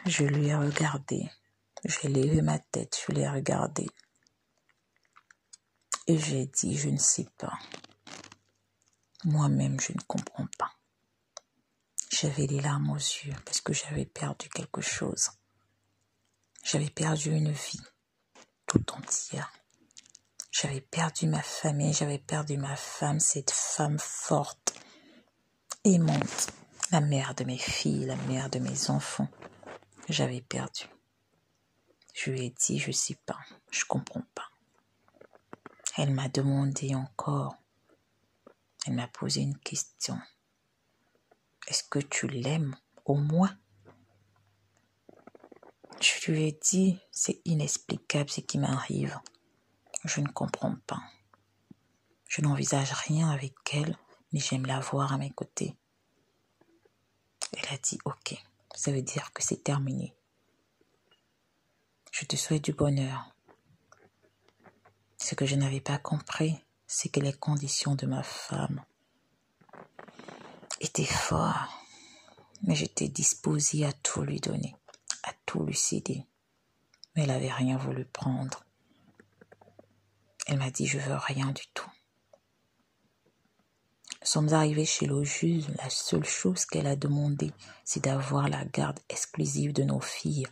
Je lui ai regardé. J'ai levé ma tête, je l'ai regardé. Et j'ai dit, je ne sais pas. Moi-même, je ne comprends pas. J'avais les larmes aux yeux parce que j'avais perdu quelque chose. J'avais perdu une vie tout entière. J'avais perdu ma famille, j'avais perdu ma femme, cette femme forte, aimante, la mère de mes filles, la mère de mes enfants. J'avais perdu. Je lui ai dit, je ne sais pas, je ne comprends pas. Elle m'a demandé encore, elle m'a posé une question. Est-ce que tu l'aimes au moins? Je lui ai dit, c'est inexplicable ce qui m'arrive. Je ne comprends pas. Je n'envisage rien avec elle, mais j'aime la voir à mes côtés. Elle a dit, ok, ça veut dire que c'est terminé. Je te souhaite du bonheur. Ce que je n'avais pas compris, c'est que les conditions de ma femme étaient fortes, mais j'étais disposée à tout lui donner, à tout lui céder. Mais elle n'avait rien voulu prendre. Elle m'a dit, je veux rien du tout. Nous sommes arrivés chez le juge. La seule chose qu'elle a demandé, c'est d'avoir la garde exclusive de nos filles.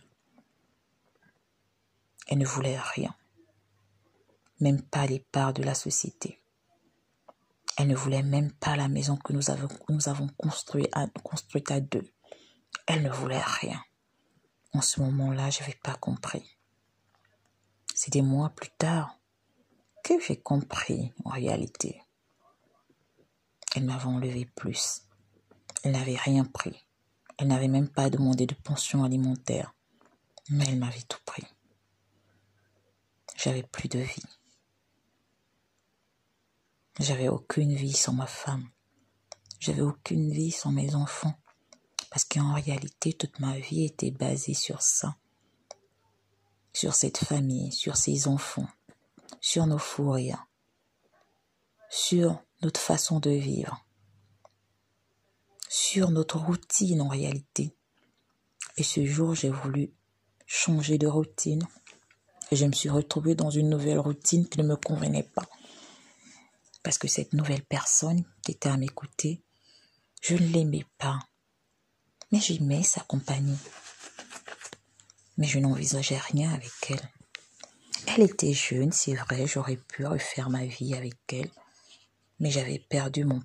Elle ne voulait rien, même pas les parts de la société. Elle ne voulait même pas la maison que nous avons construite à deux. Elle ne voulait rien. En ce moment-là, je n'avais pas compris. C'est des mois plus tard que j'ai compris en réalité. Elle m'avait enlevé plus. Elle n'avait rien pris. Elle n'avait même pas demandé de pension alimentaire. Mais elle m'avait tout pris. J'avais plus de vie. J'avais aucune vie sans ma femme. J'avais aucune vie sans mes enfants. Parce qu'en réalité, toute ma vie était basée sur ça. Sur cette famille, sur ces enfants, sur nos fous rires, sur notre façon de vivre, sur notre routine en réalité. Et ce jour, j'ai voulu changer de routine. Et je me suis retrouvée dans une nouvelle routine qui ne me convenait pas. Parce que cette nouvelle personne qui était à mes côtés, je ne l'aimais pas. Mais j'aimais sa compagnie. Mais je n'envisageais rien avec elle. Elle était jeune, c'est vrai, j'aurais pu refaire ma vie avec elle. Mais j'avais perdu mon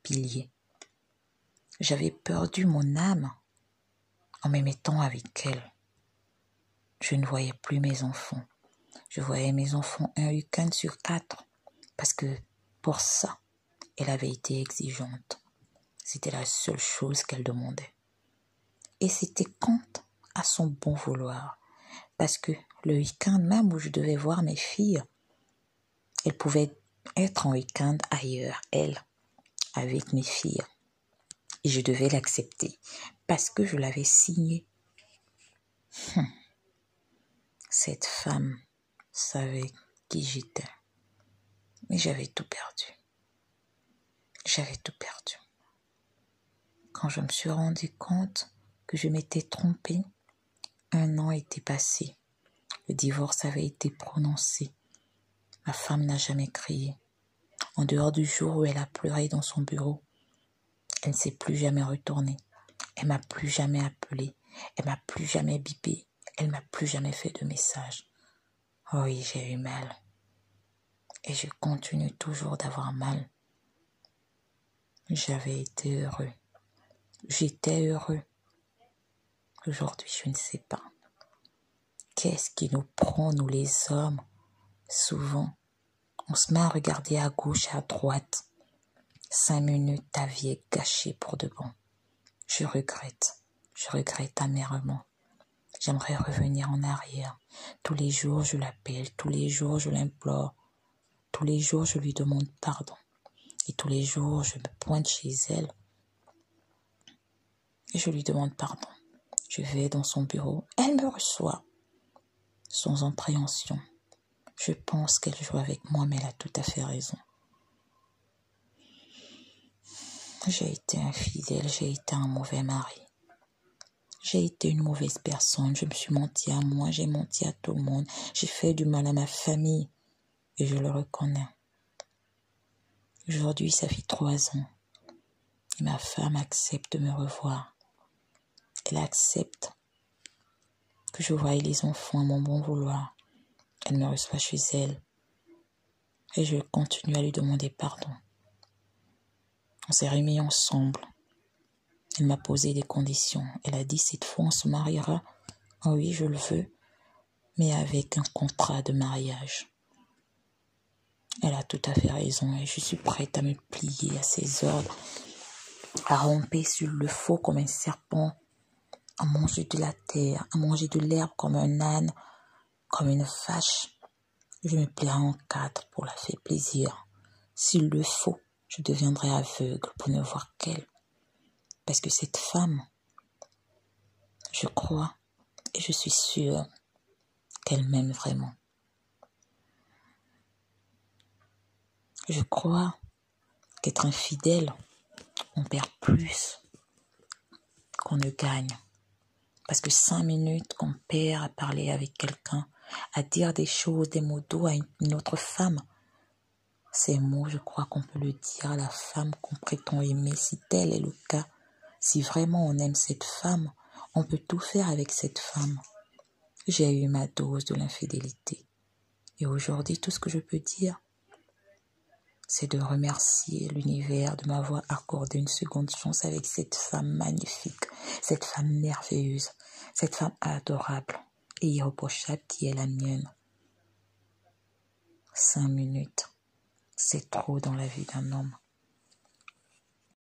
pilier. J'avais perdu mon âme en me mettant avec elle. Je ne voyais plus mes enfants. Je voyais mes enfants un week-end sur 4. Parce que pour ça, elle avait été exigeante. C'était la seule chose qu'elle demandait. Et c'était compte à son bon vouloir. Parce que le week-end même où je devais voir mes filles, elle pouvait être en week-end ailleurs, elle, avec mes filles. Et je devais l'accepter parce que je l'avais signé. Cette femme savait qui j'étais. Mais j'avais tout perdu. J'avais tout perdu. Quand je me suis rendu compte que je m'étais trompée, 1 an était passé. Le divorce avait été prononcé. Ma femme n'a jamais crié. En dehors du jour où elle a pleuré dans son bureau, elle ne s'est plus jamais retournée. Elle m'a plus jamais appelé. Elle m'a plus jamais bipé. Elle m'a plus jamais fait de message. Oh oui, j'ai eu mal. Et je continue toujours d'avoir mal. J'avais été heureux. J'étais heureux. Aujourd'hui, je ne sais pas. Qu'est-ce qui nous prend, nous les hommes? Souvent, on se met à regarder à gauche et à droite. 5 minutes, ta vie est gâchée pour de bon. Je regrette amèrement. J'aimerais revenir en arrière. Tous les jours, je l'appelle. Tous les jours, je l'implore. Tous les jours, je lui demande pardon. Et tous les jours, je me pointe chez elle. Et je lui demande pardon. Je vais dans son bureau. Elle me reçoit. Sans appréhension. Je pense qu'elle joue avec moi, mais elle a tout à fait raison. J'ai été infidèle, j'ai été un mauvais mari. J'ai été une mauvaise personne, je me suis menti à moi, j'ai menti à tout le monde, j'ai fait du mal à ma famille et je le reconnais. Aujourd'hui, ça fait 3 ans et ma femme accepte de me revoir. Elle accepte que je voie les enfants à mon bon vouloir. Elle me reçoit chez elle et je continue à lui demander pardon. On s'est remis ensemble. Elle m'a posé des conditions. Elle a dit, cette fois on se mariera. Oh oui, je le veux, mais avec un contrat de mariage. Elle a tout à fait raison et je suis prête à me plier à ses ordres, à ramper sur le faux comme un serpent, à manger de la terre, à manger de l'herbe comme un âne, comme une vache. Je me plierai en 4 pour la faire plaisir. S'il le faut, je deviendrai aveugle pour ne voir qu'elle. Parce que cette femme, je crois et je suis sûre qu'elle m'aime vraiment. Je crois qu'être infidèle, on perd plus qu'on ne gagne. Parce que 5 minutes qu'on perd à parler avec quelqu'un, à dire des choses, des mots doux à une autre femme, ces mots, je crois qu'on peut le dire à la femme qu'on prétend aimer, si tel est le cas. Si vraiment on aime cette femme, on peut tout faire avec cette femme. J'ai eu ma dose de l'infidélité. Et aujourd'hui, tout ce que je peux dire, c'est de remercier l'univers de m'avoir accordé une seconde chance avec cette femme magnifique, cette femme merveilleuse, cette femme adorable et irréprochable qui est la mienne. 5 minutes, c'est trop dans la vie d'un homme.